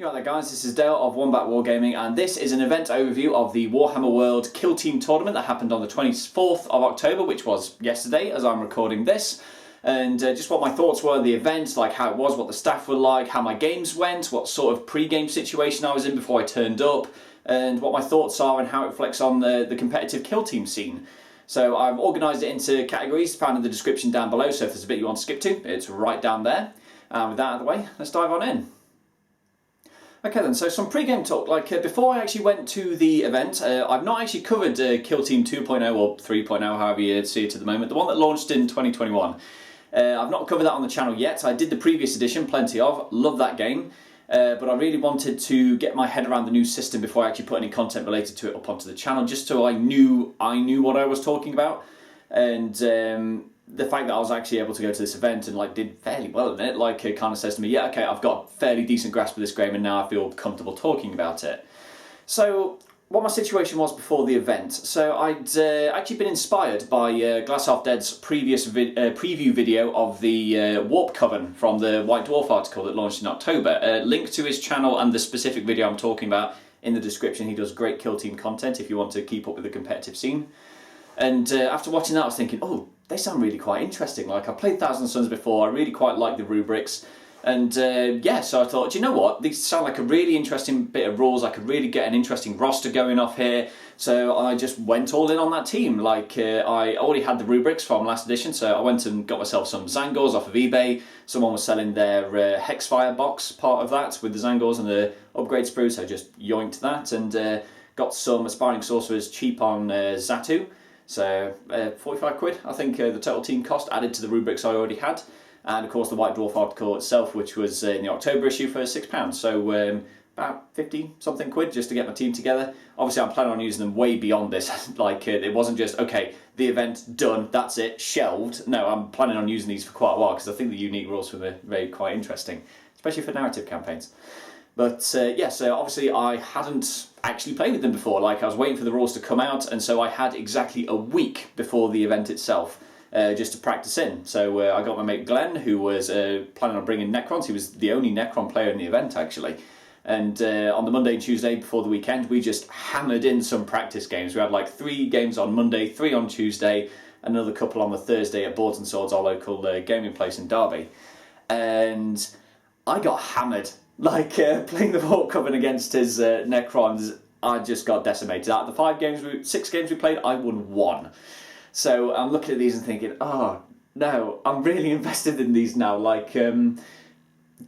You right there guys, this is Dale of Wombat Wargaming, and this is an event overview of the Warhammer World Kill Team Tournament that happened on the 24th of October, which was yesterday as I'm recording this. And just what my thoughts were on the event, like how it was, what the staff were like, how my games went, what sort of pre-game situation I was in before I turned up, and what my thoughts are and how it reflects on the competitive kill team scene. So I've organised it into categories found in the description down below, so if there's a bit you want to skip to, it's right down there. And with that out of the way, let's dive on in. Okay then, so some pre-game talk. Before I actually went to the event, I've not actually covered Kill Team 2.0 or 3.0, however you see it at the moment, the one that launched in 2021. I've not covered that on the channel yet. I did the previous edition, plenty of, love that game, but I really wanted to get my head around the new system before I actually put any content related to it up onto the channel, just so I knew what I was talking about. And the fact that I was actually able to go to this event and did fairly well in it, it kind of says to me, yeah, okay, I've got a fairly decent grasp of this game and now I feel comfortable talking about it. So what my situation was before the event. So I'd actually been inspired by Glass Half Dead's previous preview video of the WarpCoven from the White Dwarf article that launched in October. Link to his channel and the specific video I'm talking about in the description. He does great kill team content if you want to keep up with the competitive scene. And after watching that I was thinking, oh, they sound really quite interesting. I played Thousand Sons before, I really quite like the rubrics. And yeah, so I thought, do you know what? These sound like a really interesting bit of rules. I could really get an interesting roster going off here. So I just went all in on that team. I already had the rubrics from last edition, so I went and got myself some Zangors off of eBay. Someone was selling their Hexfire box, part of that, with the Zangors and the upgrade sprue, so I just yoinked that. And got some Aspiring Sorcerers cheap on Zatu. So 45 quid, I think the total team cost, added to the rubrics I already had. And of course the White Dwarf article itself, which was in the October issue for £6. So about 50 something quid just to get my team together. Obviously I'm planning on using them way beyond this. It wasn't just, okay, the event done, that's it, shelved. No, I'm planning on using these for quite a while because I think the unique rules were very quite interesting, especially for narrative campaigns. But yeah, so obviously I hadn't actually played with them before. I was waiting for the rules to come out, and so I had exactly a week before the event itself just to practice in. So I got my mate Glenn, who was planning on bringing Necrons. He was the only Necron player in the event, actually. And on the Monday and Tuesday before the weekend, we just hammered in some practice games. We had 3 games on Monday, 3 on Tuesday, another couple on the Thursday at Boards and Swords, our local gaming place in Derby. And I got hammered. Playing the WarpCoven against his Necrons, I just got decimated. Out of the 6 games we played, I won 1. So I'm looking at these and thinking, oh no, I'm really invested in these now.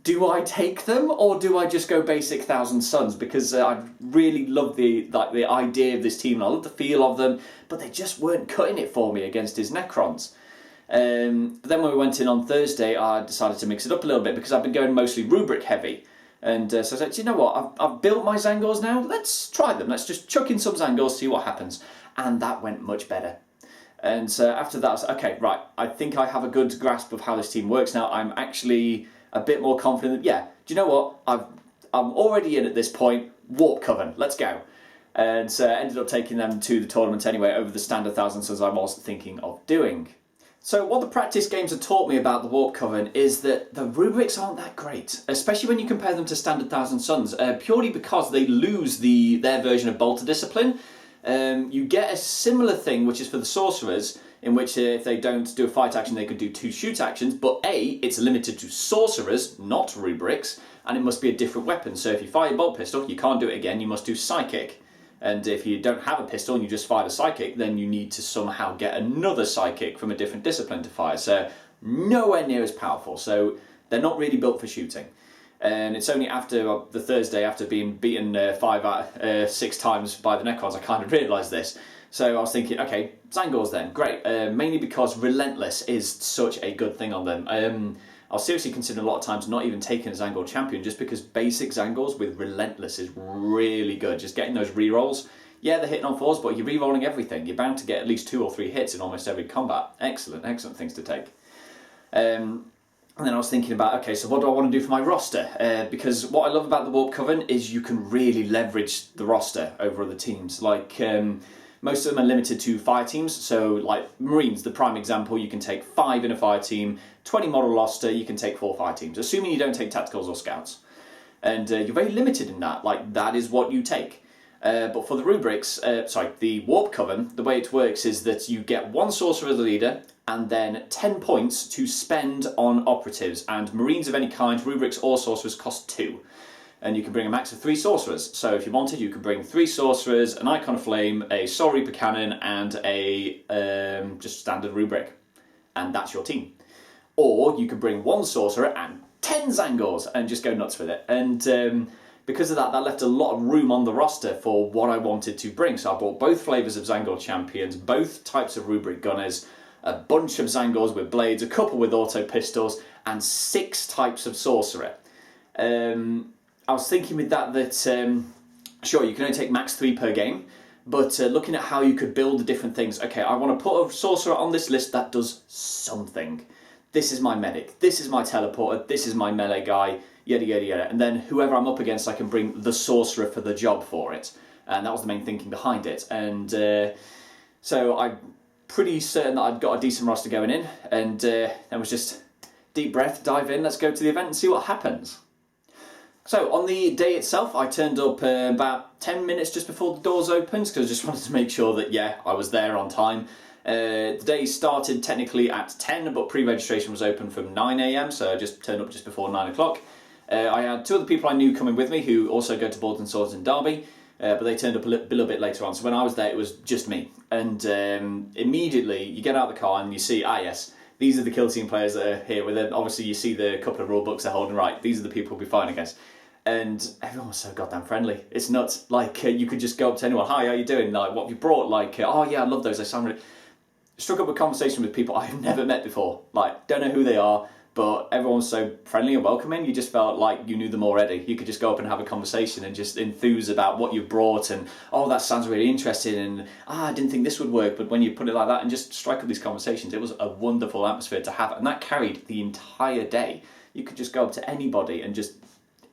Do I take them or do I just go basic Thousand Sons? Because I really love the idea of this team and I love the feel of them, but they just weren't cutting it for me against his Necrons. But then when we went in on Thursday, I decided to mix it up a little bit because I've been going mostly rubric heavy. And so I said, do you know what, I've built my Zangors now, let's try them. Let's just chuck in some Zangors, see what happens. And that went much better. And so after that I was like, okay, right, I think I have a good grasp of how this team works now. I'm actually a bit more confident. Yeah, do you know what, I'm already in at this point, WarpCoven, let's go. And so I ended up taking them to the tournament anyway over the standard Thousand Sons I was thinking of doing. So what the practice games have taught me about the WarpCoven is that the rubrics aren't that great, especially when you compare them to standard Thousand Sons, purely because they lose their version of Bolter Discipline. You get a similar thing, which is for the Sorcerers, in which if they don't do a fight action, they could do 2 shoot actions, but it's limited to Sorcerers, not rubrics, and it must be a different weapon. So if you fire your bolt pistol, you can't do it again, you must do Psychic. And if you don't have a pistol and you just fired a Psychic, then you need to somehow get another Psychic from a different discipline to fire. So nowhere near as powerful. So they're not really built for shooting. And it's only after the Thursday, after being beaten 5 out of 6 times by the Necrons, I kind of realised this. So I was thinking, okay, Zangors then, great. Mainly because Relentless is such a good thing on them. I was seriously considering a lot of times not even taking a Zangor champion just because basic Zangors with Relentless is really good. Just getting those rerolls. Yeah, they're hitting on 4s, but you're rerolling everything. You're bound to get at least 2 or 3 hits in almost every combat. Excellent, excellent things to take. And then I was thinking about, okay, so what do I want to do for my roster? Because what I love about the WarpCoven is you can really leverage the roster over other teams. Most of them are limited to fire teams, so Marines, the prime example, you can take 5 in a fire team, 20 model roster, you can take 4 fire teams, assuming you don't take tacticals or scouts. and you're very limited in that. Like, that is what you take. But for the rubrics, the Warp Coven, the way it works is that you get 1 sorcerer as a leader, and then 10 points to spend on operatives, and marines of any kind, rubrics or sorcerers, cost 2. And you can bring a max of 3 sorcerers. So if you wanted, you could bring 3 sorcerers, an Icon of Flame, a Soul Reaper Cannon, and a just standard rubric. And that's your team. Or you could bring 1 sorcerer and 10 Zangors and just go nuts with it. And because of that, that left a lot of room on the roster for what I wanted to bring. So I brought both flavours of Zangor champions, both types of rubric gunners, a bunch of Zangors with blades, a couple with auto pistols, and 6 types of sorcerer. I was thinking with that sure, you can only take max 3 per game, but looking at how you could build the different things, okay, I want to put a sorcerer on this list that does something. This is my medic, this is my teleporter, this is my melee guy, yada yada yada, and then whoever I'm up against, I can bring the sorcerer for the job for it. And that was the main thinking behind it. And so I'm pretty certain that I'd got a decent roster going in, and then was just deep breath, dive in, let's go to the event and see what happens. So on the day itself, I turned up about 10 minutes just before the doors opened, because I just wanted to make sure that, yeah, I was there on time. The day started technically at 10, but pre-registration was open from 9 AM, so I just turned up just before 9 o'clock. I had 2 other people I knew coming with me who also go to Boards and Swords in Derby, but they turned up a little bit later on. So when I was there, it was just me. And immediately you get out of the car and you see, yes, these are the kill team players that are here. Well, then obviously you see the couple of rule books they're holding, right, these are the people we'll be fighting against. And everyone was so goddamn friendly. It's nuts. Like, you could just go up to anyone, hi, how you doing? Like, what have you brought? Like, oh yeah, I love those, they sound really... Struck up a conversation with people I've never met before. Like, don't know who they are, but everyone's so friendly and welcoming, you just felt like you knew them already. You could just go up and have a conversation and just enthuse about what you brought, and, oh, that sounds really interesting, and, I didn't think this would work, but when you put it like that and just strike up these conversations, it was a wonderful atmosphere to have, and that carried the entire day. You could just go up to anybody and just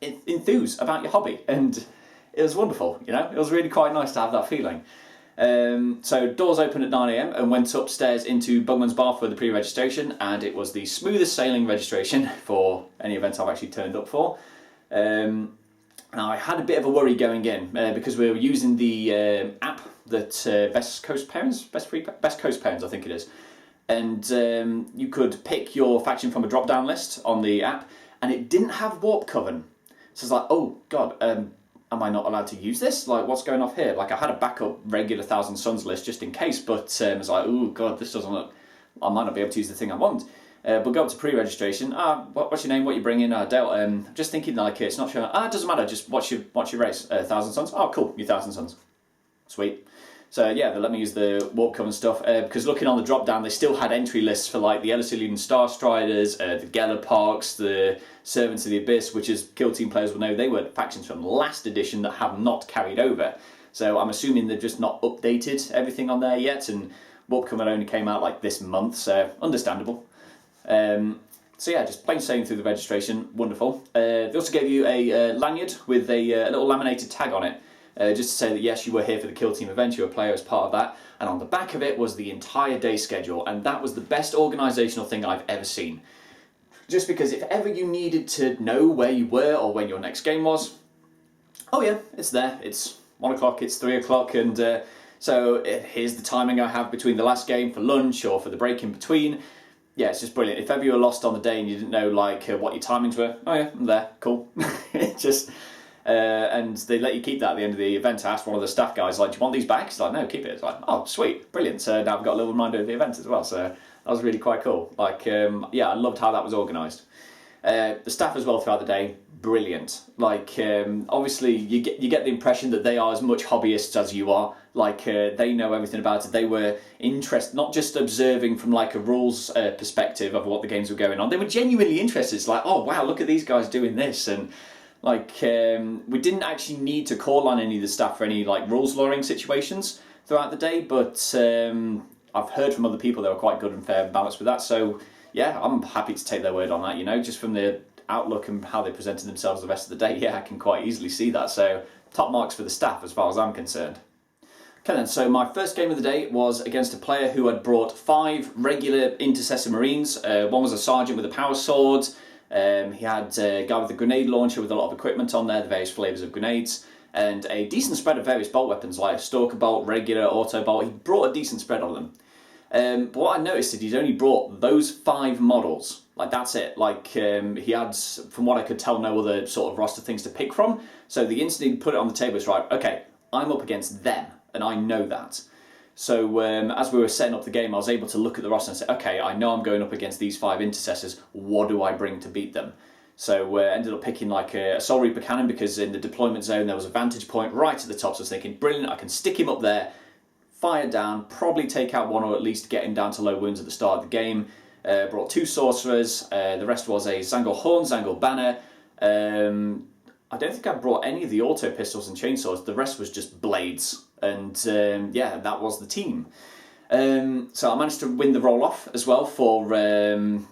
enthuse about your hobby, and it was wonderful, you know? It was really quite nice to have that feeling. So doors opened at 9 AM and went upstairs into Bugman's Bar for the pre-registration, and it was the smoothest sailing registration for any event I've actually turned up for. Now I had a bit of a worry going in because we were using the app that Best Coast Parents I think it is, and you could pick your faction from a drop-down list on the app, and it didn't have WarpCoven. So it's like, oh god, am I not allowed to use this? Like, what's going off here? Like, I had a backup regular Thousand Sons list just in case, but it's like, oh god, this doesn't look... I might not be able to use the thing I want. But go up to pre-registration. What's your name? What you bring in? Dale. Just thinking, like, it's not sure. It doesn't matter. Just what's your race? Thousand Sons. Oh, cool. You're Thousand Sons. Sweet. So yeah, they let me use the WarpCoven stuff because looking on the drop down, they still had entry lists for like the Elysilian Star Striders, the Gellerparks, the Servants of the Abyss, which as kill team players will know, they were factions from last edition that have not carried over. So I'm assuming they've just not updated everything on there yet, and WarpCoven only came out like this month, so understandable. So yeah, just plain sailing through the registration, wonderful. They also gave you a lanyard with a little laminated tag on it. Just to say that yes, you were here for the kill team event, you were a player as part of that, and on the back of it was the entire day schedule, and that was the best organisational thing I've ever seen. Just because if ever you needed to know where you were or when your next game was, oh yeah, it's there, it's 1 o'clock, it's 3 o'clock, and so here's the timing I have between the last game for lunch or for the break in between. Yeah, it's just brilliant. If ever you were lost on the day and you didn't know like what your timings were, oh yeah, I'm there, cool. It just... and they let you keep that at the end of the event. I asked one of the staff guys, like, do you want these back? He's like, no, keep it. It's like, oh, sweet, brilliant. So now I've got a little reminder of the event as well. So that was really quite cool. Like, yeah, I loved how that was organised. The staff as well throughout the day, brilliant. Like, obviously, you get the impression that they are as much hobbyists as you are. Like, they know everything about it. They were interested, not just observing from like a rules perspective of what the games were going on. They were genuinely interested. It's like, oh wow, look at these guys doing this, and like, we didn't actually need to call on any of the staff for any like rules lawyering situations throughout the day, but I've heard from other people they were quite good and fair and balanced with that. So yeah, I'm happy to take their word on that, you know, just from the outlook and how they presented themselves the rest of the day. Yeah, I can quite easily see that. So top marks for the staff as far as I'm concerned. Okay then, so my first game of the day was against a player who had brought 5 regular Intercessor Marines. One was a sergeant with a power sword, He had a guy with a grenade launcher with a lot of equipment on there, the various flavours of grenades, and a decent spread of various bolt weapons like Stalker Bolt, Regular, Auto Bolt. He brought a decent spread of them. But what I noticed is he's only brought those 5 models. Like, that's it. Like, he had, from what I could tell, no other sort of roster things to pick from. So the instant he put it on the table, it's right, okay, I'm up against them, and I know that. So as we were setting up the game, I was able to look at the roster and say, okay, I know I'm going up against these 5 intercessors. What do I bring to beat them? So ended up picking like a Soul Reaper cannon, because in the deployment zone there was a vantage point right at the top. So I was thinking, brilliant, I can stick him up there, fire down, probably take out one, or at least get him down to low wounds at the start of the game. Brought 2 sorcerers. The rest was a Zangor Horn, Zangor Banner. I don't think I brought any of the auto pistols and chainsaws. The rest was just blades. And yeah, that was the team. So I managed to win the roll-off as well for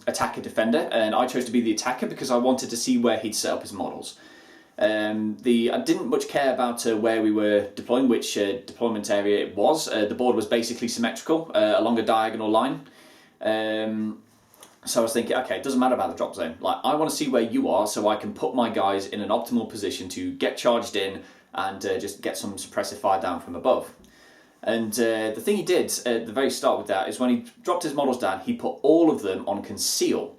attacker defender, and I chose to be the attacker because I wanted to see where he'd set up his models. I didn't much care about where we were deploying, which deployment area it was. The board was basically symmetrical along a diagonal line. So I was thinking, okay, it doesn't matter about the drop zone. Like, I want to see where you are so I can put my guys in an optimal position to get charged in and just get some suppressive fire down from above. And the thing he did at the very start with that is when he dropped his models down, he put all of them on conceal.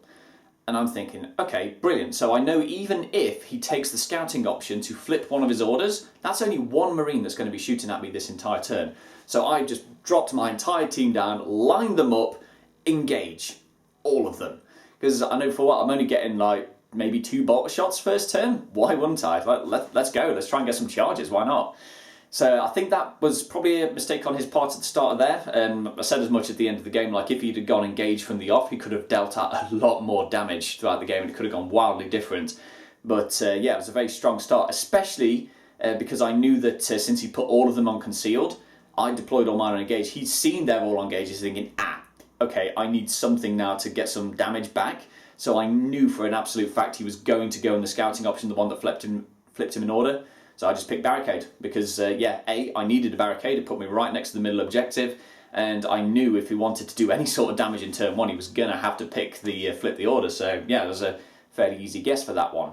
And I'm thinking, okay, brilliant. So I know even if he takes the scouting option to flip one of his orders, that's only 1 Marine that's going to be shooting at me this entire turn. So I just dropped my entire team down, lined them up, engage. All of them. Because I know for what, I'm only getting like maybe 2 bolter shots first turn. Why wouldn't I? Let's go, let's try and get some charges, why not? So I think that was probably a mistake on his part at the start of there. I said as much at the end of the game, like if he'd have gone engaged from the off, he could have dealt out a lot more damage throughout the game and it could have gone wildly different. But yeah, it was a very strong start, especially because I knew that since he put all of them on concealed, I deployed all mine on engaged. He'd seen they're all on engaged, he's thinking, okay, I need something now to get some damage back. So I knew for an absolute fact he was going to go in the scouting option, the one that flipped him in order. So I just picked barricade because, yeah, I needed a barricade. It put me right next to the middle objective. And I knew if he wanted to do any sort of damage in turn 1, he was going to have to pick the flip the order. So, yeah, it was a fairly easy guess for that one.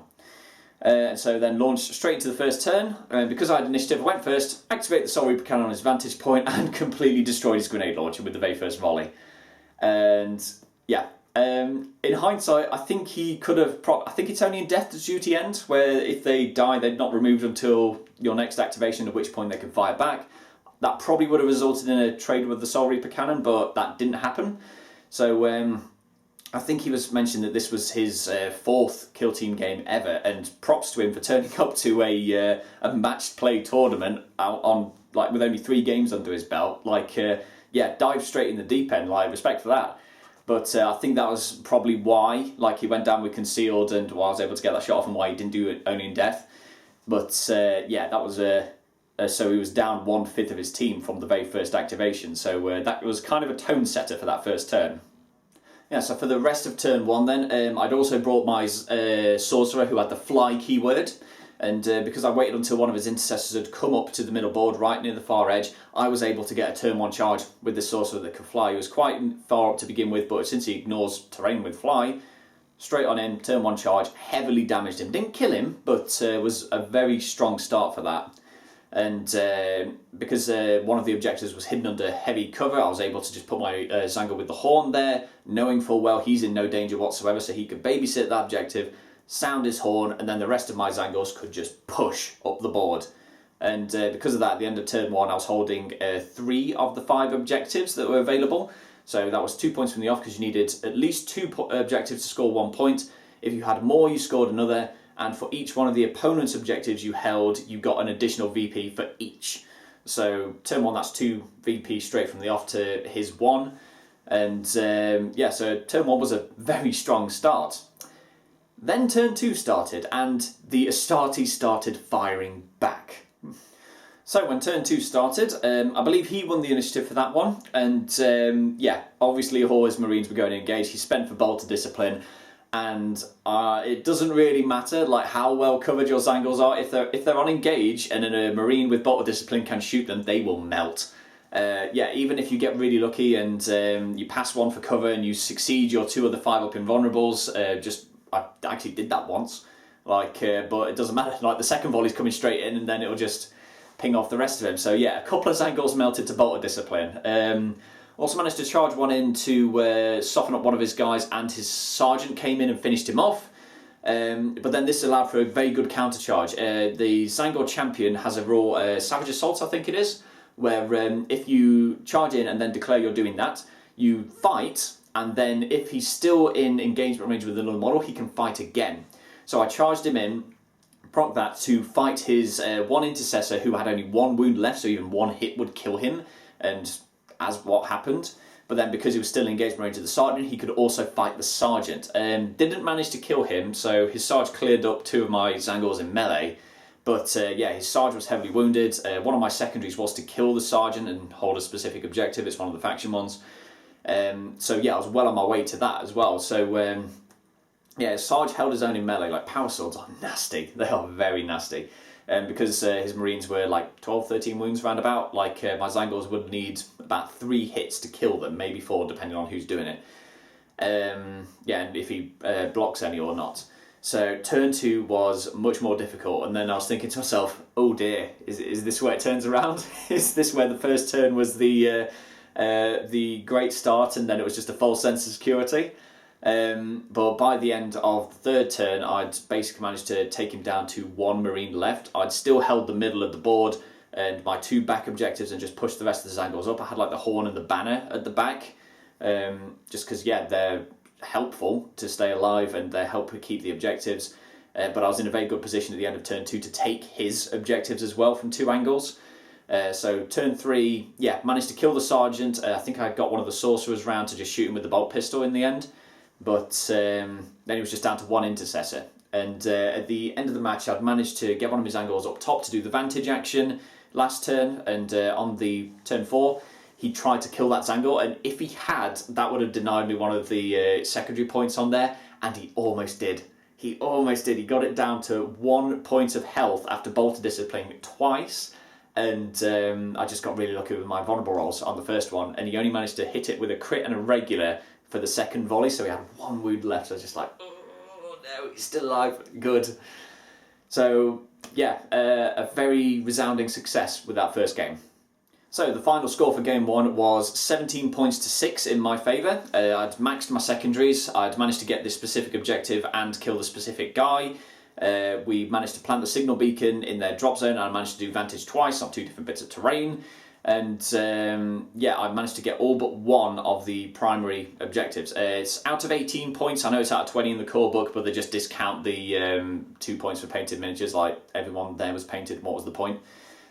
So then launched straight into the first turn. Because I had initiative, I went first, activated the Soul Reaper cannon on his vantage point and completely destroyed his grenade launcher with the very first volley. And yeah, in hindsight, I think he could have. I think it's only in death does duty end, where if they die, they're not removed until your next activation, at which point they can fire back. That probably would have resulted in a trade with the Soul Reaper cannon, but that didn't happen. So I think he was mentioned that this was his 4th kill team game ever, and props to him for turning up to a matched play tournament on like with only 3 games under his belt. Like. Yeah, dive straight in the deep end, like, respect for that. But I think that was probably why, like, he went down with concealed and why I was able to get that shot off and why he didn't do it only in death. But yeah, that was so he was down 1/5 of his team from the very first activation. So that was kind of a tone setter for that first turn. Yeah, so for the rest of turn 1 then, I'd also brought my sorcerer who had the fly keyword. And because I waited until one of his intercessors had come up to the middle board right near the far edge, I was able to get a turn 1 charge with this sorcerer that could fly. He was quite far up to begin with, but since he ignores terrain with fly, straight on in, turn 1 charge, heavily damaged him. Didn't kill him, but was a very strong start for that. And because one of the objectives was hidden under heavy cover, I was able to just put my Zangor with the horn there, knowing full well he's in no danger whatsoever, so he could babysit that objective, sound his horn, and then the rest of my Zangors could just push up the board. And because of that, at the end of turn 1, I was holding 3 of the 5 objectives that were available. So that was 2 points from the off, because you needed at least 2 objectives to score 1 point. If you had more, you scored another. And for each one of the opponent's objectives you held, you got an additional VP for each. So turn 1, that's 2 VP straight from the off to his 1. And yeah, so turn 1 was a very strong start. Then turn 2 started, and the Astartes started firing back. So when turn 2 started, I believe he won the initiative for that one, and yeah, obviously all his Marines were going to engage. He spent for bolter discipline, and it doesn't really matter like how well covered your Zangors are. If they're on engage and a Marine with bolter discipline can shoot them, they will melt. Yeah, even if you get really lucky and you pass one for cover and you succeed your 2 of the 5 up invulnerables, just I actually did that once. Like, but it doesn't matter. Like, the second volley's coming straight in, and then it'll just ping off the rest of him. So yeah, a couple of Zangors melted to Bolt of Discipline. Also managed to charge one in to soften up one of his guys, and his sergeant came in and finished him off. But then this allowed for a very good counter charge. The Zangor champion has a rule, Savage Assault, I think it is, where if you charge in and then declare you're doing that, you fight, and then if he's still in engagement range with another model, he can fight again. So I charged him in, proc that to fight his one intercessor who had only one wound left, so even one hit would kill him, and as what happened. But then because he was still engaged in range of the sergeant, he could also fight the sergeant. Didn't manage to kill him, so his sarge cleared up two of my Zangors in melee. But yeah, his sarge was heavily wounded. One of my secondaries was to kill the sergeant and hold a specific objective. It's one of the faction ones. So yeah, I was well on my way to that as well. So yeah, Sarge held his own in melee. Like, power swords are nasty. They are very nasty. Because his Marines were like 12, 13 wounds roundabout, like my Zangors would need about 3 hits to kill them, maybe 4 depending on who's doing it. Yeah, and if he blocks any or not. So turn 2 was much more difficult, and then I was thinking to myself, oh dear, is this where it turns around? Is this where the first turn was the great start and then it was just a false sense of security? But by the end of the third turn, I'd basically managed to take him down to 1 Marine left. I'd still held the middle of the board and my 2 back objectives and just pushed the rest of the Zangors up. I had like the horn and the banner at the back, just because, yeah, they're helpful to stay alive and they help keep the objectives. But I was in a very good position at the end of turn 2 to take his objectives as well from 2 angles. So turn 3, yeah, managed to kill the sergeant. I think I got one of the sorcerers round to just shoot him with the bolt pistol in the end. But then he was just down to 1 intercessor. And at the end of the match, I'd managed to get one of his Zangors up top to do the vantage action last turn. And on the turn 4, he tried to kill that Zangor. And if he had, that would have denied me one of the secondary points on there. And he almost did. He almost did. He got it down to 1 point of health after Bolt of Discipline twice. And I just got really lucky with my vulnerable rolls on the first one. And he only managed to hit it with a crit and a regular for the second volley, so he had 1 wound left. So I was just like, oh no, he's still alive, good. So yeah, a very resounding success with that first game. So the final score for game 1 was 17 points to 6 in my favour. I'd maxed my secondaries, I'd managed to get this specific objective and kill the specific guy. We managed to plant the signal beacon in their drop zone, and I managed to do vantage twice on 2 different bits of terrain. And yeah, I managed to get all but 1 of the primary objectives. It's out of 18 points. I know it's out of 20 in the core book, but they just discount the 2 points for painted miniatures. Like, everyone there was painted. What was the point?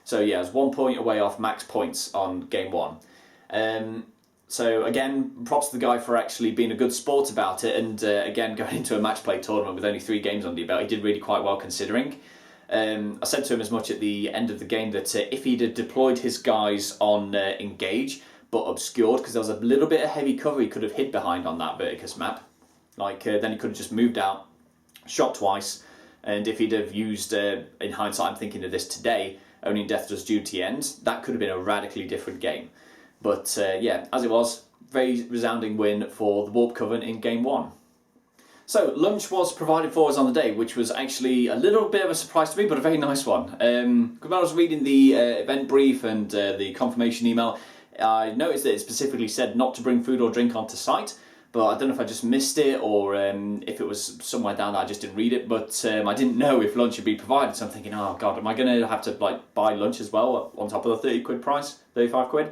So yeah, I was 1 point away off max points on game 1. So again, props to the guy for actually being a good sport about it. And again, going into a match play tournament with only 3 games under your belt, he did really quite well considering. I said to him as much at the end of the game that if he'd have deployed his guys on engage but obscured, because there was a little bit of heavy cover he could have hid behind on that Verticus map, like then he could have just moved out, shot twice, and if he'd have used, in hindsight I'm thinking of this today, only in Death Does Duty ends, that could have been a radically different game. But yeah, as it was, very resounding win for the Warp Coven in game 1. So, lunch was provided for us on the day, which was actually a little bit of a surprise to me, but a very nice one. When I was reading the event brief and the confirmation email, I noticed that it specifically said not to bring food or drink onto site, but I don't know if I just missed it or if it was somewhere down there I just didn't read it, but I didn't know if lunch would be provided, so I'm thinking, oh god, am I going to have to like buy lunch as well on top of the 30 quid price, 35 quid?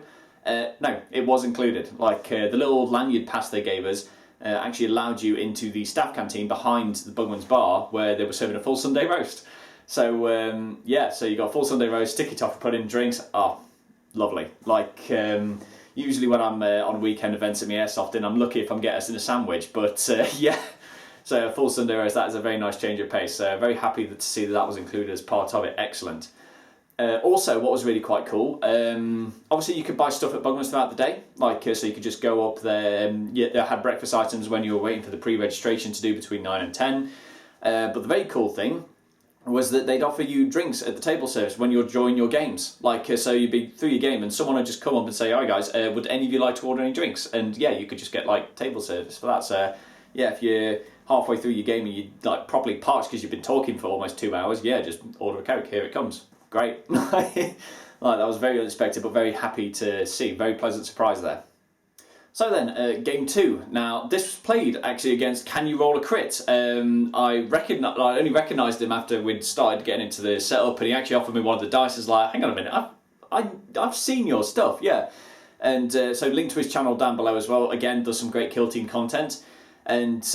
No, it was included. Like the little lanyard pass they gave us actually allowed you into the staff canteen behind the Bugman's bar where they were serving a full Sunday roast. So yeah, so you got a full Sunday roast, stick it off, put in drinks. Oh, lovely. Like usually when I'm on weekend events at my airsoft, and I'm lucky if I'm getting us in a sandwich. But yeah, so a full Sunday roast, that is a very nice change of pace. Very happy to see that that was included as part of it. Excellent. Also, what was really quite cool, obviously you could buy stuff at Bugman's throughout the day, like so you could just go up there, they had breakfast items when you were waiting for the pre-registration to do between 9 and 10, but the very cool thing was that they'd offer you drinks at the table service when you're enjoying your games, like so you'd be through your game and someone would just come up and say, alright guys, would any of you like to order any drinks? And yeah, you could just get like table service for that. So yeah, if you're halfway through your game and you like properly parched because you've been talking for almost 2 hours, yeah, just order a Coke, here it comes. Great. Like, that was very unexpected, but very happy to see. Very pleasant surprise there. So then, game 2. Now, this was played actually against Can You Roll a Crit? I only recognised him after we'd started getting into the setup, and he actually offered me one of the dice. I was like, hang on a minute, I've seen your stuff, yeah. And so link to his channel down below as well. Again, does some great kill team content. And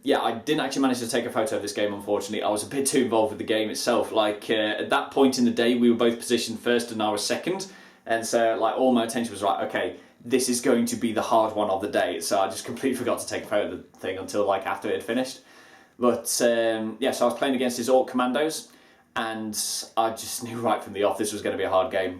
yeah, I didn't actually manage to take a photo of this game, unfortunately. I was a bit too involved with the game itself. Like, at that point in the day, we were both positioned first and I was second. And so, like, all my attention was like, okay, this is going to be the hard one of the day. So I just completely forgot to take a photo of the thing until, like, after it had finished. But, yeah, so I was playing against his Ork Kommandos. And I just knew right from the off this was going to be a hard game.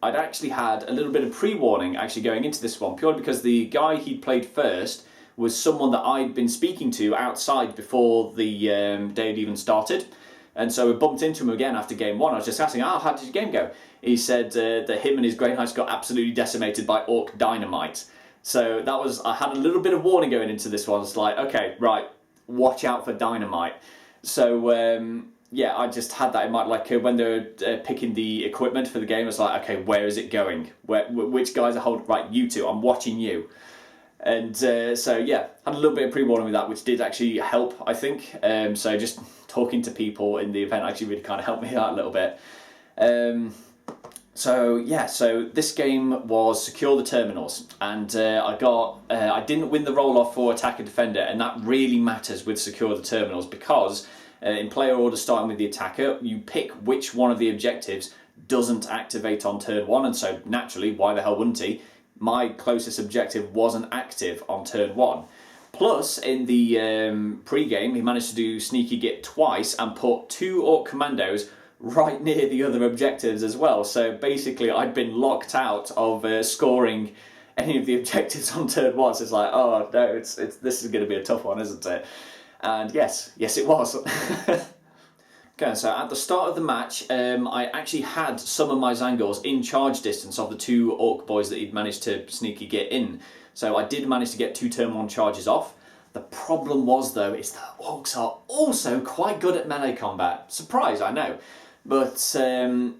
I'd actually had a little bit of pre-warning actually going into this one, purely because the guy he'd played first was someone that I'd been speaking to outside before the day had even started. And so we bumped into him again after game 1. I was just asking, how did your game go? He said that him and his Grey Knights got absolutely decimated by Orc Dynamite. So that was, I had a little bit of warning going into this one. It's like, okay, right, watch out for Dynamite. So yeah, I just had that in mind. Like when they're picking the equipment for the game, it's like, okay, where is it going? Which guys are holding? Right, you two, I'm watching you. And so yeah, had a little bit of pre-warning with that, which did actually help, I think. So just talking to people in the event actually really kind of helped me out a little bit. So yeah, so this game was secure the terminals, and I didn't win the roll-off for attacker defender, and that really matters with secure the terminals because in player order starting with the attacker, you pick which one of the objectives doesn't activate on turn 1, and so naturally, why the hell wouldn't he? My closest objective wasn't active on turn 1. Plus, in the pre-game, he managed to do Sneaky Git twice and put 2 Ork Kommandos right near the other objectives as well. So basically, I'd been locked out of scoring any of the objectives on turn 1. So it's like, oh no, this is going to be a tough one, isn't it? And yes, it was. Okay, so at the start of the match, I actually had some of my Zangors in charge distance of the 2 Orc boys that he'd managed to sneaky get in. So I did manage to get 2 turn 1 charges off. The problem was, though, is that Orcs are also quite good at melee combat. Surprise, I know. But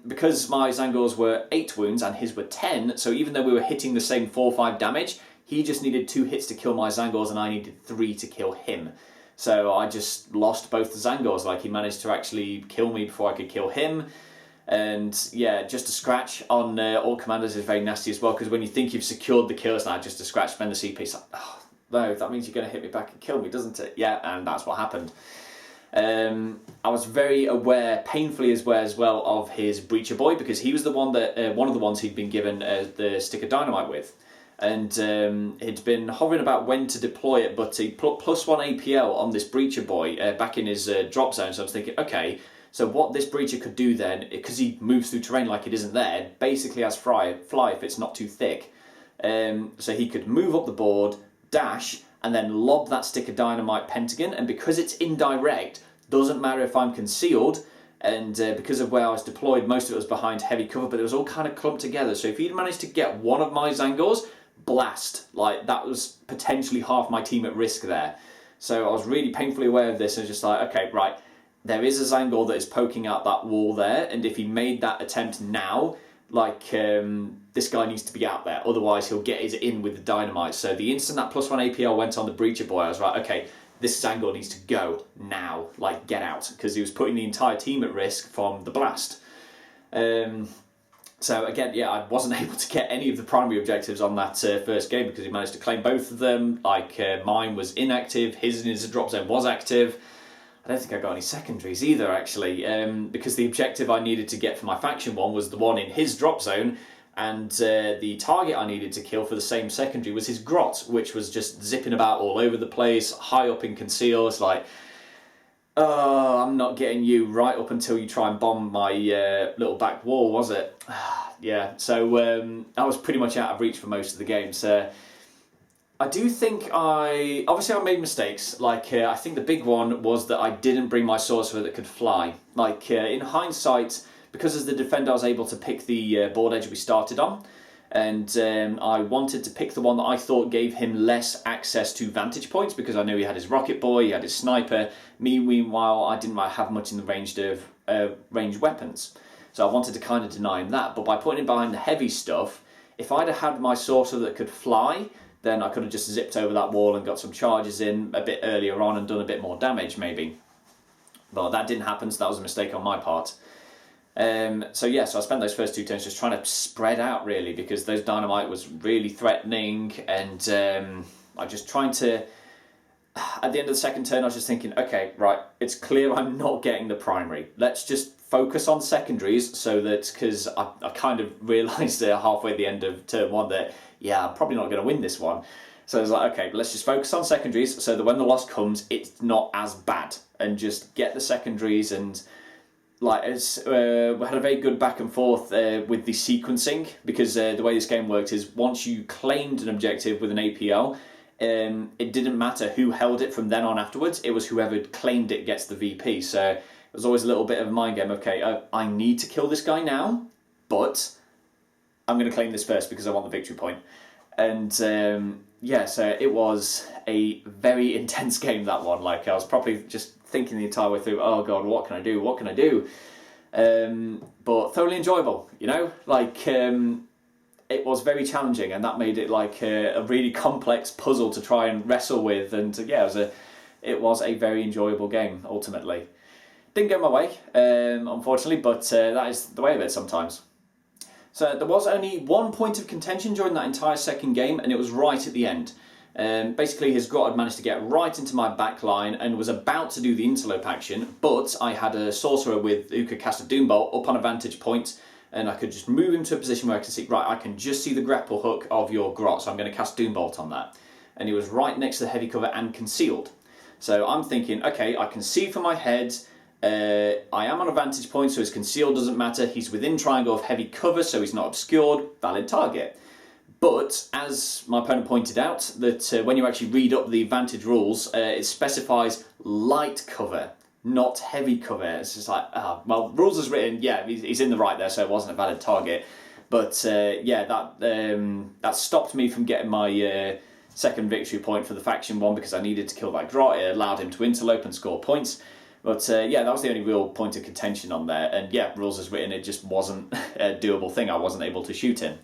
because my Zangors were 8 wounds and his were 10, so even though we were hitting the same 4-5 damage, he just needed 2 hits to kill my Zangors and I needed 3 to kill him. So I just lost both the Zangors. Like, he managed to actually kill me before I could kill him. And yeah, just a scratch on Ork Kommandos is very nasty as well, because when you think you've secured the kills now, just a scratch, spend the CP, it's like, oh, no, that means you're going to hit me back and kill me, doesn't it? Yeah, and that's what happened. I was very aware, painfully aware as well, of his Breacher Boy, because he was the one that one of the ones he'd been given the stick of dynamite with. And he'd been hovering about when to deploy it, but he put +1 APL on this Breacher Boy back in his drop zone. So I was thinking, okay, so what this Breacher could do then, because he moves through terrain like it isn't there, basically has fly if it's not too thick. So he could move up the board, dash, and then lob that stick of dynamite pentagon. And because it's indirect, doesn't matter if I'm concealed. And because of where I was deployed, most of it was behind heavy cover, but it was all kind of clumped together. So if he'd managed to get one of my Zangors, blast, like that was potentially half my team at risk there. So I was really painfully aware of this and just like, okay, right, there is a Zangor that is poking out that wall there, and if he made that attempt now, like this guy needs to be out there, otherwise he'll get his in with the dynamite. So the instant that +1 APL went on the Breacher Boy, I was like, okay, this Zangor needs to go now, like get out, because he was putting the entire team at risk from the blast. So again, yeah, I wasn't able to get any of the primary objectives on that first game because he managed to claim both of them. Like mine was inactive, his in his drop zone was active. I don't think I got any secondaries either, actually, because the objective I needed to get for my faction one was the one in his drop zone, and the target I needed to kill for the same secondary was his grot, which was just zipping about all over the place, high up in conceal. It's like, oh, I'm not getting you right up until you try and bomb my little back wall, was it? Yeah, so I was pretty much out of reach for most of the games. I do think obviously I made mistakes. Like, I think the big one was that I didn't bring my sorcerer that could fly. Like, in hindsight, because as the defender I was able to pick the board edge we started on, and I wanted to pick the one that I thought gave him less access to vantage points, because I knew he had his rocket boy, he had his sniper. Me, meanwhile, I didn't have much in the range of ranged weapons, so I wanted to kind of deny him that. But by putting him behind the heavy stuff, if I'd have had my sorcerer that could fly, then I could have just zipped over that wall and got some charges in a bit earlier on and done a bit more damage maybe. But that didn't happen, so that was a mistake on my part. So I spent those first 2 turns just trying to spread out really, because those dynamite was really threatening, and I just trying to, at the end of the second turn I was just thinking, okay, right, it's clear I'm not getting the primary. Let's just focus on secondaries, so that, because I kind of realised halfway at the end of turn 1 that, yeah, I'm probably not going to win this one. So I was like, okay, let's just focus on secondaries so that when the loss comes, it's not as bad, and just get the secondaries. And like, we had a very good back and forth with the sequencing, because the way this game worked is once you claimed an objective with an APL, it didn't matter who held it from then on afterwards. It was whoever claimed it gets the VP. So it was always a little bit of a mind game. Okay, I need to kill this guy now, but I'm going to claim this first because I want the victory point. And so it was a very intense game, that one. Like, I was probably just thinking the entire way through, oh god, what can I do? What can I do? But thoroughly enjoyable, you know? Like, it was very challenging, and that made it like a really complex puzzle to try and wrestle with. And it was a very enjoyable game, ultimately. Didn't go my way, unfortunately, but that is the way of it sometimes. So there was only 1 point of contention during that entire second game, and it was right at the end. Basically, his grot had managed to get right into my back line and was about to do the interlope action, but I had a sorcerer who could cast a Doombolt up on a vantage point, and I could just move him to a position where I can see, right, I can just see the grapple hook of your grot, so I'm going to cast Doombolt on that. And he was right next to the heavy cover and concealed. So I'm thinking, okay, I can see from my head. I am on a vantage point, so his concealed doesn't matter. He's within triangle of heavy cover, so he's not obscured. Valid target. But, as my opponent pointed out, that when you actually read up the vantage rules, it specifies light cover, not heavy cover. It's just like, well, rules is written, yeah, he's in the right there, so it wasn't a valid target. But, that stopped me from getting my second victory point for the faction one, because I needed to kill that grot. It allowed him to interlope and score points. But that was the only real point of contention on there. And rules as written, it just wasn't a doable thing. I wasn't able to shoot him.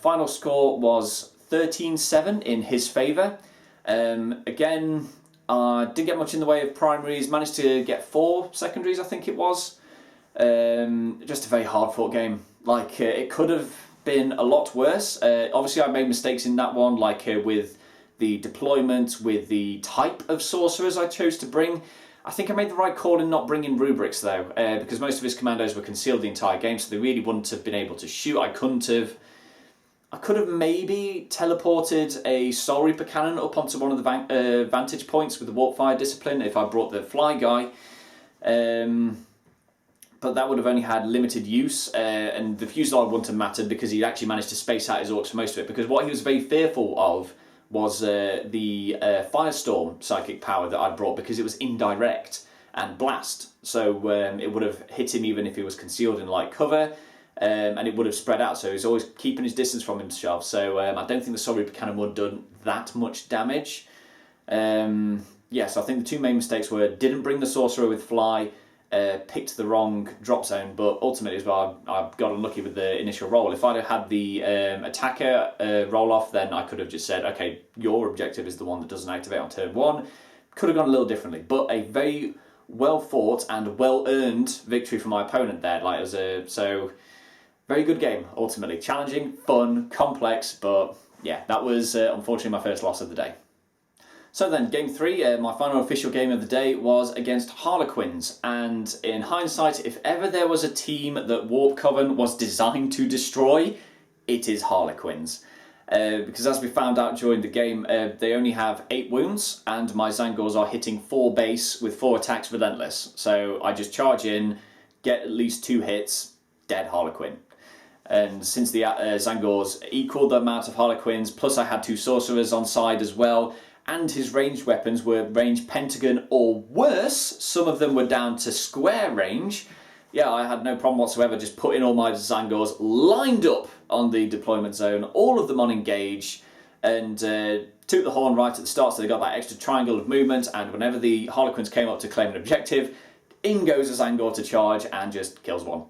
Final score was 13-7 in his favour. Again, I didn't get much in the way of primaries. Managed to get 4 secondaries, I think it was. Just a very hard fought game. Like, it could have been a lot worse. Obviously, I made mistakes in that one, like with the deployment, with the type of sorcerers I chose to bring. I think I made the right call in not bringing rubrics though, because most of his commandos were concealed the entire game, so they really wouldn't have been able to shoot. I could have maybe teleported a Soul Reaper cannon up onto one of the vantage points with the Warp Fire discipline if I brought the fly guy, but that would have only had limited use, and the Fusilier wouldn't have mattered because he actually managed to space out his orcs for most of it, because what he was very fearful of was the Firestorm psychic power that I brought, because it was indirect and blast, so it would have hit him even if he was concealed in light cover, and it would have spread out, so he's always keeping his distance from himself. So I don't think the Soul Reaper cannon would have done that much damage. So I think the 2 main mistakes were didn't bring the sorcerer with fly, picked the wrong drop zone, but ultimately as well I got unlucky with the initial roll. If I'd have had the attacker roll off, then I could have just said, okay, your objective is the one that doesn't activate on turn 1. Could have gone a little differently, but a very well fought and well earned victory for my opponent there. Like, so very good game ultimately. Challenging, fun, complex, but yeah, that was unfortunately my first loss of the day. So then, game 3, my final official game of the day was against Harlequins, and in hindsight, if ever there was a team that WarpCoven was designed to destroy, it is Harlequins. Because as we found out during the game, they only have 8 wounds, and my Zangors are hitting 4 base with 4 attacks relentless. So I just charge in, get at least 2 hits, dead Harlequin. And since the Zangors equaled the amount of Harlequins, plus I had 2 sorcerers on side as well, and his ranged weapons were range pentagon or worse, some of them were down to square range, yeah, I had no problem whatsoever just putting all my Zangors lined up on the deployment zone, all of them on engage, and took the horn right at the start so they got that extra triangle of movement, and whenever the Harlequins came up to claim an objective, in goes a Zangor to charge and just kills one.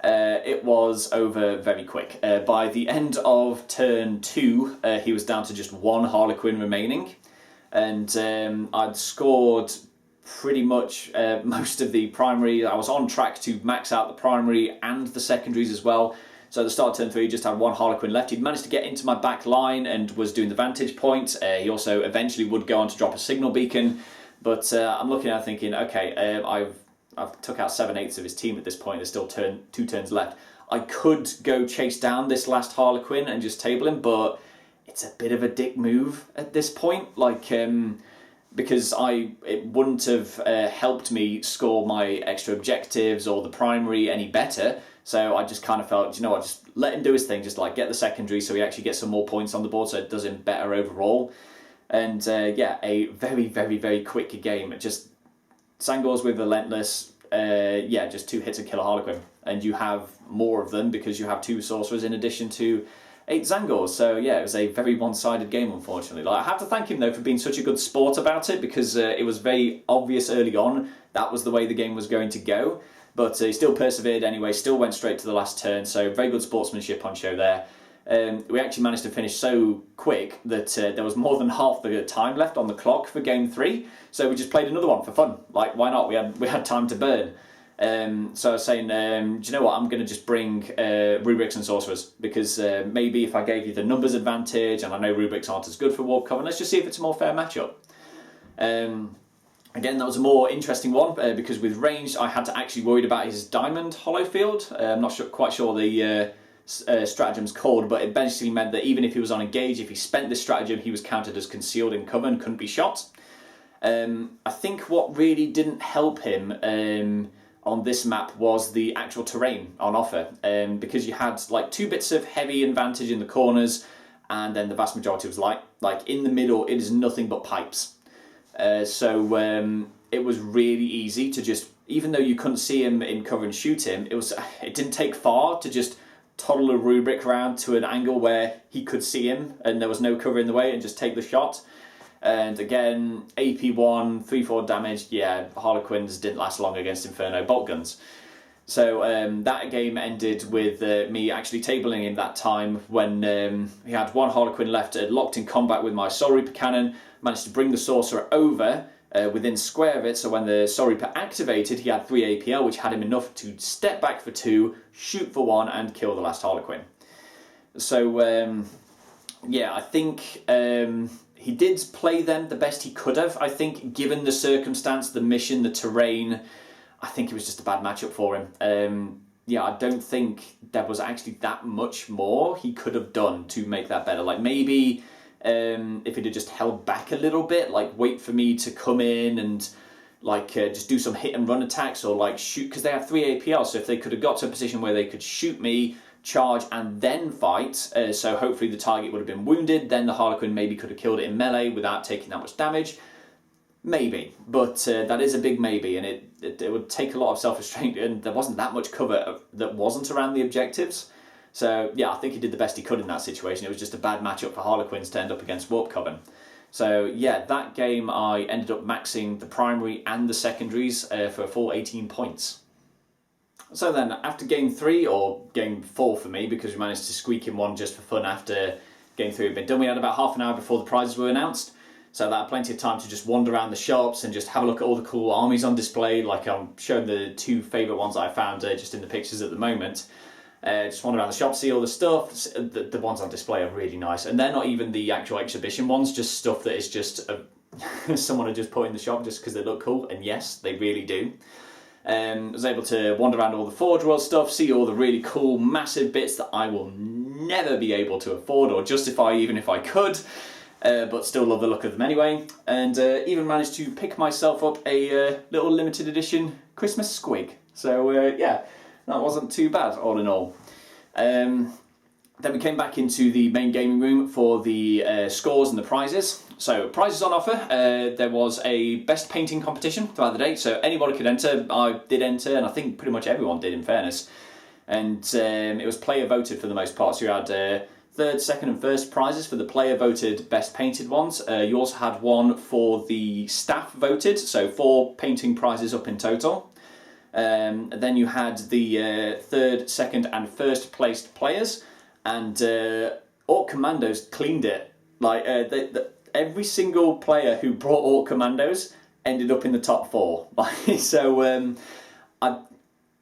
It was over very quick. By the end of turn 2, he was down to just one Harlequin remaining, and I'd scored pretty much most of the primary. I was on track to max out the primary and the secondaries as well. So at the start of turn 3, he just had one Harlequin left. He'd managed to get into my back line and was doing the vantage point. He also eventually would go on to drop a signal beacon, but I'm looking at it thinking, okay, I've took out 7/8 of his team at this point. There's still 2 turns left. I could go chase down this last Harlequin and just table him, but it's a bit of a dick move at this point. Like, because it wouldn't have helped me score my extra objectives or the primary any better. So I just kind of felt, you know what, just let him do his thing. Just like get the secondary so he actually gets some more points on the board, so it does him better overall. And yeah, a very, very, very quick game. Just Zangors with Relentless, yeah, just 2 hits and kill a Harlequin. And you have more of them because you have 2 sorcerers in addition to 8 Zangors. So yeah, it was a very one-sided game, unfortunately. Like, I have to thank him though for being such a good sport about it, because it was very obvious early on that was the way the game was going to go. But he still persevered anyway, still went straight to the last turn, so very good sportsmanship on show there. We actually managed to finish so quick that there was more than half the time left on the clock for game 3, so we just played another one for fun. Like, why not? We had time to burn. So I was saying, do you know what, I'm going to just bring rubrics and sorcerers, because maybe if I gave you the numbers advantage, and I know rubrics aren't as good for WarpCoven, let's just see if it's a more fair matchup. Again, that was a more interesting one, because with ranged I had to actually worry about his diamond hollow field. I'm not quite sure the stratagem's called, but it basically meant that even if he was on engage, if he spent this stratagem, he was counted as concealed in cover and couldn't be shot. I think what really didn't help him on this map was the actual terrain on offer, because you had like 2 bits of heavy advantage in the corners, and then the vast majority was light. Like in the middle, it is nothing but pipes. So it was really easy to just, even though you couldn't see him in cover and shoot him, it didn't take far to just toddle a rubric round to an angle where he could see him and there was no cover in the way and just take the shot. And again, AP1, 3-4 damage, yeah, Harlequins didn't last long against Inferno bolt guns. So that game ended with me actually tabling him that time when he had 1 Harlequin left, locked in combat with my Soul Reaper cannon, managed to bring the sorcerer over within square of it, so when the Soul Reaper activated, he had 3 APL, which had him enough to step back for 2, shoot for 1, and kill the last Harlequin. So yeah, I think he did play them the best he could have. I think given the circumstance, the mission, the terrain, I think it was just a bad matchup for him. Yeah, I don't think there was actually that much more he could have done to make that better. Like maybe if he'd have just held back a little bit, like wait for me to come in and like just do some hit and run attacks, or like shoot, because they have 3 APL, so if they could have got to a position where they could shoot me, charge and then fight, so hopefully the target would have been wounded, then the Harlequin maybe could have killed it in melee without taking that much damage. Maybe, but that is a big maybe, and it would take a lot of self-restraint, and there wasn't that much cover that wasn't around the objectives. So yeah, I think he did the best he could in that situation. It was just a bad matchup for Harlequins to end up against WarpCoven. So yeah, that game I ended up maxing the primary and the secondaries for a full 18 points. So then after game 3, or game 4 for me, because we managed to squeak in one just for fun after game 3 had been done, we had about half an hour before the prizes were announced. So that had plenty of time to just wander around the shops and just have a look at all the cool armies on display. Like I'm showing the 2 favourite ones that I found just in the pictures at the moment. Just wander around the shop, see all the stuff. The ones on display are really nice, and they're not even the actual exhibition ones, just stuff that is just someone had just put in the shop just because they look cool, and yes, they really do. I was able to wander around all the Forge World stuff, see all the really cool massive bits that I will never be able to afford or justify even if I could, but still love the look of them anyway, and even managed to pick myself up a little limited edition Christmas squig. So yeah, that wasn't too bad all in all. Then we came back into the main gaming room for the scores and the prizes. So prizes on offer, there was a best painting competition throughout the day, so anybody could enter. I did enter, and I think pretty much everyone did in fairness. And it was player voted for the most part, so you had third, second and first prizes for the player voted best painted ones. You also had one for the staff voted, so 4 painting prizes up in total. Then you had the third, second and first placed players. And Ork Kommandos cleaned it. Like every single player who brought Ork Kommandos ended up in the top 4. So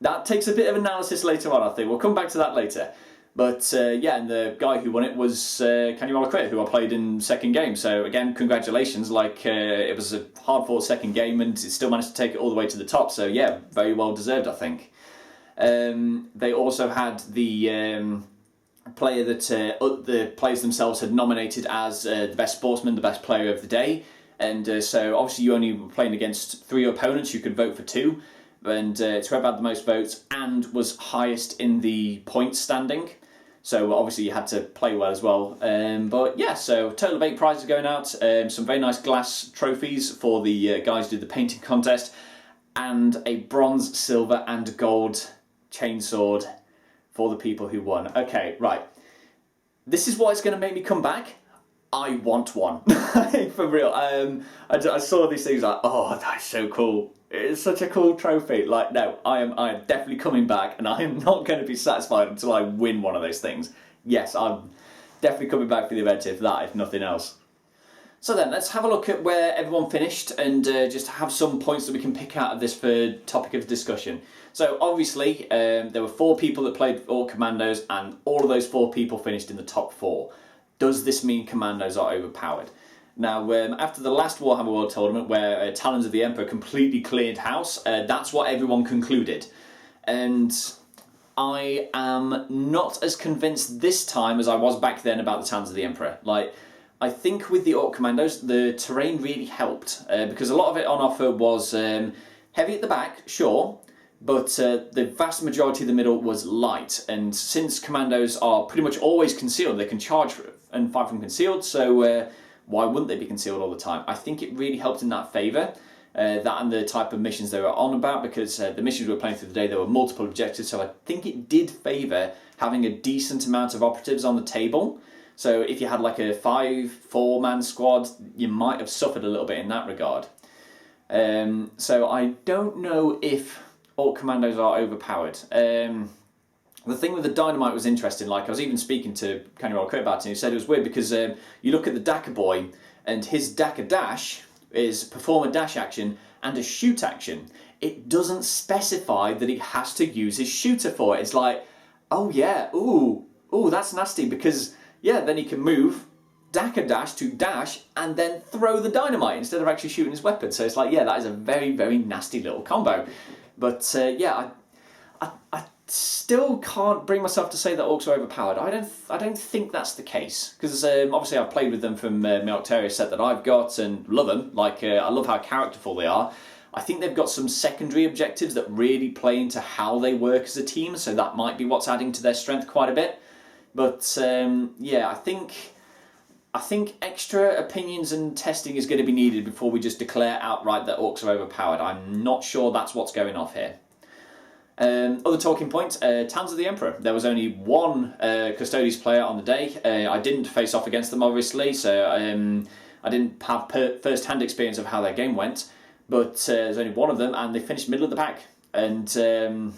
that takes a bit of analysis later on. I think we'll come back to that later. But yeah, and the guy who won it was Can You Roll a Crit, who I played in second game. So again, congratulations. It was a hard-fought second game, and it still managed to take it all the way to the top. So yeah, very well deserved, I think. They also had the player that the players themselves had nominated as the best sportsman, the best player of the day. And so obviously you only were playing against 3 opponents. You could vote for 2. And it's whoever had the most votes and was highest in the points standing. So obviously you had to play well as well. But yeah, so total of 8 prizes going out. Some very nice glass trophies for the guys who did the painting contest. And a bronze, silver and gold chainsword for the people who won. Okay, right. This is what is going to make me come back. I want one. For real. I saw these things like, oh, that's so cool. It's such a cool trophy. Like, no, I am definitely coming back, and I am not going to be satisfied until I win one of those things. Yes, I'm definitely coming back for the event if nothing else. So then, let's have a look at where everyone finished and just have some points that we can pick out of this for topic of discussion. So obviously, there were 4 people that played Ork Kommandos, and all of those 4 people finished in the top 4. Does this mean Kommandos are overpowered? Now, after the last Warhammer World tournament, where Talons of the Emperor completely cleared house, that's what everyone concluded. And I am not as convinced this time as I was back then about the Talons of the Emperor. Like, I think with the Ork Kommandos, the terrain really helped, because a lot of it on offer was heavy at the back, sure, but the vast majority of the middle was light. And since Kommandos are pretty much always concealed, they can charge and fight from concealed, so why wouldn't they be concealed all the time? I think it really helped in that favour, that and the type of missions they were on about, because the missions we were playing through the day, there were multiple objectives, so I think it did favour having a decent amount of operatives on the table. So if you had like a 4-man squad, you might have suffered a little bit in that regard. So I don't know if Ork Kommandos are overpowered. The thing with the dynamite was interesting. Like, I was even speaking to Can You Roll a Crit about it, and he said it was weird because you look at the Dakka boy, and his Dakka dash is perform a dash action and a shoot action. It doesn't specify that he has to use his shooter for it. It's like, oh yeah, ooh, that's nasty, because yeah, then he can move, Dakka dash to dash, and then throw the dynamite instead of actually shooting his weapon. So it's like, yeah, that is a very, very nasty little combo. But yeah, I still can't bring myself to say that orcs are overpowered. I don't think that's the case, because obviously I've played with them from my Octaria set that I've got and love them. Like, I love how characterful they are. I think they've got some secondary objectives that really play into how they work as a team, so that might be what's adding to their strength quite a bit. But yeah, I think extra opinions and testing is going to be needed before we just declare outright that orcs are overpowered. I'm not sure that's what's going off here. Other talking points, Talons of the Emperor. There was only one Custodes player on the day. I didn't face off against them, obviously, so I didn't have first-hand experience of how their game went, but there's only one of them, and they finished middle of the pack. And so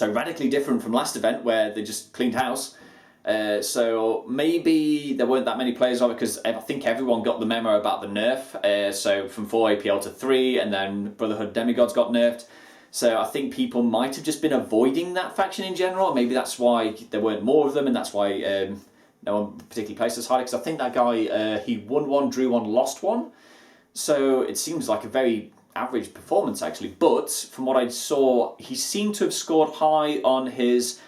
radically different from last event, where they just cleaned house. So maybe there weren't that many players on it, because I think everyone got the memo about the nerf. So from 4 APL to 3, and then Brotherhood Demigods got nerfed. So I think people might have just been avoiding that faction in general. Maybe that's why there weren't more of them, and that's why no one particularly placed as high. Because I think that guy, he won one, drew one, lost one. So it seems like a very average performance, actually. But from what I saw, he seemed to have scored high on his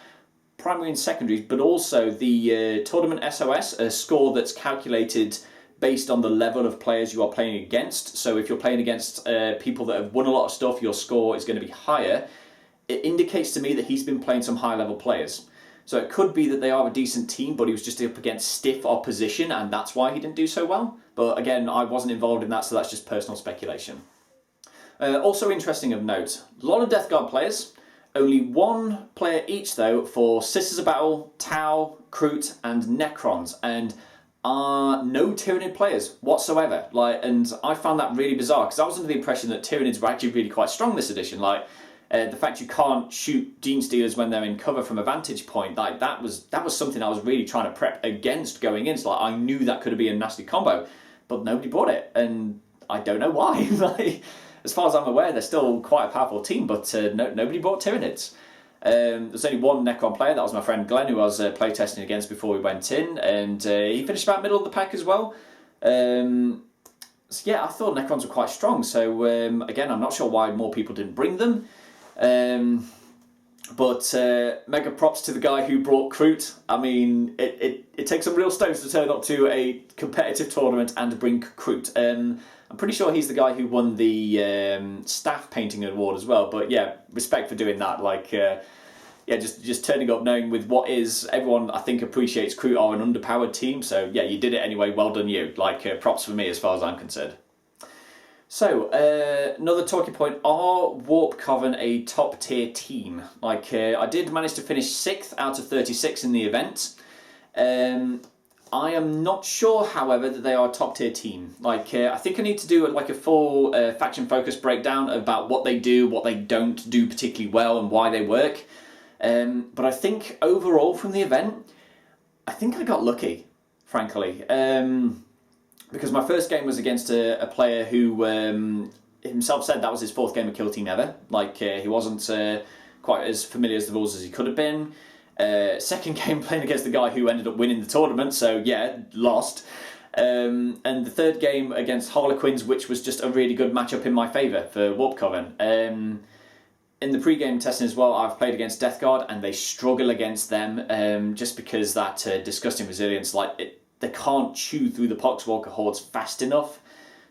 primary and secondaries, but also the tournament SOS, a score that's calculated based on the level of players you are playing against. So if you're playing against people that have won a lot of stuff, your score is going to be higher. It indicates to me that he's been playing some high level players. So it could be that they are a decent team, but he was just up against stiff opposition, and that's why he didn't do so well. But again, I wasn't involved in that, so that's just personal speculation. Also interesting of note, a lot of Death Guard players. Only one player each, though, for Sisters of Battle, Tau, Kroot, and Necrons, and are no Tyranid players whatsoever. And I found that really bizarre, because I was under the impression that Tyranids were actually really quite strong this edition. The fact you can't shoot Gene Stealers when they're in cover from a vantage point, that was something I was really trying to prep against going in. So I knew that could be a nasty combo, but nobody bought it, and I don't know why. As far as I'm aware, they're still quite a powerful team, but nobody bought Tyranids. There's only one Necron player, that was my friend Glenn, who I was playtesting against before we went in, and he finished about middle of the pack as well. So yeah, I thought Necrons were quite strong, so again, I'm not sure why more people didn't bring them. But mega props to the guy who brought Kroot. I mean, it takes some real stones to turn up to a competitive tournament and bring Kroot. I'm pretty sure he's the guy who won the staff painting award as well. But yeah, respect for doing that. Yeah, just turning up knowing with what is, everyone I think appreciates Kroot are an underpowered team. So yeah, you did it anyway. Well done you. Props for me as far as I'm concerned. So, another talking point, are WarpCoven a top tier team? I did manage to finish 6th out of 36 in the event. I am not sure, however, that they are a top tier team. I think I need to do a full faction focus breakdown about what they do, what they don't do particularly well, and why they work. But I think overall from the event, I think I got lucky, frankly. Because my first game was against a player who himself said that was his 4th game of Kill Team ever. He wasn't quite as familiar as the rules as he could have been. Second game playing against the guy who ended up winning the tournament, so yeah, lost. And the third game against Harlequins, which was just a really good matchup in my favour for WarpCoven. In the pre-game testing as well, I've played against Death Guard, and they struggle against them just because that disgusting resilience, they can't chew through the Poxwalker hordes fast enough.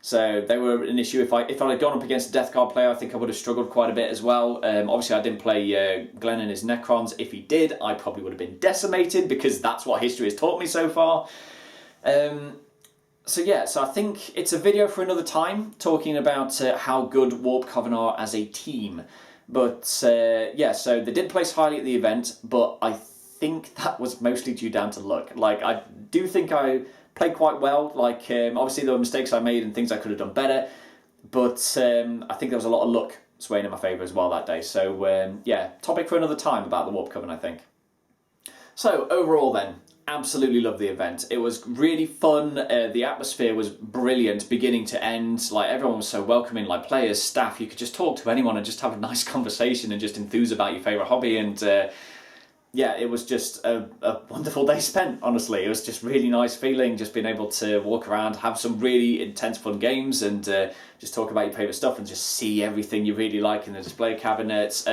So they were an issue. If I'd gone up against a Death Guard player, I think I would have struggled quite a bit as well. Obviously, I didn't play Glenn and his Necrons. If he did, I probably would have been decimated, because that's what history has taught me so far. So yeah, so I think it's a video for another time, talking about how good WarpCoven are as a team. But yeah, so they did place highly at the event, but I think that was mostly due down to luck. I do think I played quite well. Obviously there were mistakes I made and things I could have done better, but I think there was a lot of luck swaying in my favour as well that day. So yeah, topic for another time about the WarpCoven, I think. So overall then, absolutely loved the event. It was really fun. The atmosphere was brilliant, beginning to end. Everyone was so welcoming, players, staff. You could just talk to anyone and just have a nice conversation and just enthuse about your favourite hobby. And yeah, it was just a wonderful day spent, honestly. It was just really nice feeling, just being able to walk around, have some really intense fun games, and just talk about your favourite stuff and just see everything you really like in the display cabinets.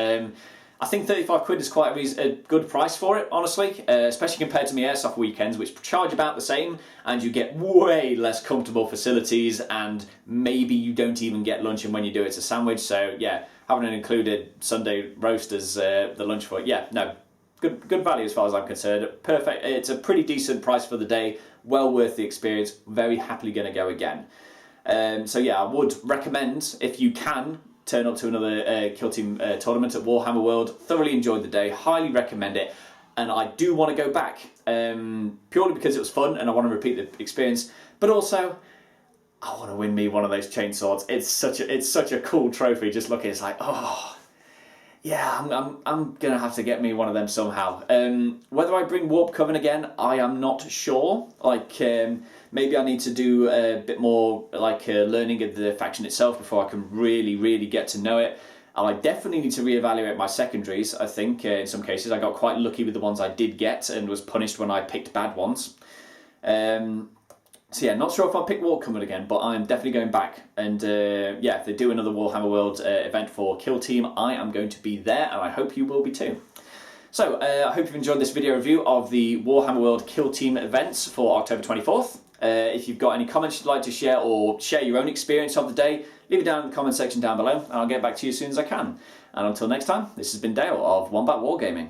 I think 35 quid is quite a good price for it, honestly, especially compared to my Airsoft weekends, which charge about the same, and you get way less comfortable facilities, and maybe you don't even get lunch, and when you do, it's a sandwich. So yeah, having an included Sunday roast as the lunch for it, yeah, no. Good value as far as I'm concerned. Perfect. It's a pretty decent price for the day. Well worth the experience. Very happily going to go again. So yeah, I would recommend, if you can, turn up to another Kill Team tournament at Warhammer World. Thoroughly enjoyed the day. Highly recommend it. And I do want to go back, purely because it was fun and I want to repeat the experience. But also, I want to win me one of those chainswords. It's such a cool trophy. Just looking, it's like, oh. Yeah, I'm gonna have to get me one of them somehow. Whether I bring WarpCoven again, I am not sure. Maybe I need to do a bit more learning of the faction itself before I can really get to know it. And I definitely need to reevaluate my secondaries. I think in some cases I got quite lucky with the ones I did get and was punished when I picked bad ones. So yeah, not sure if I'll pick WarpCoven again, but I'm definitely going back. And yeah, if they do another Warhammer World event for Kill Team, I am going to be there, and I hope you will be too. So I hope you've enjoyed this video review of the Warhammer World Kill Team events for October 24th. If you've got any comments you'd like to share, or share your own experience of the day, leave it down in the comment section down below, and I'll get back to you as soon as I can. And until next time, this has been Dale of One Vs Wargaming.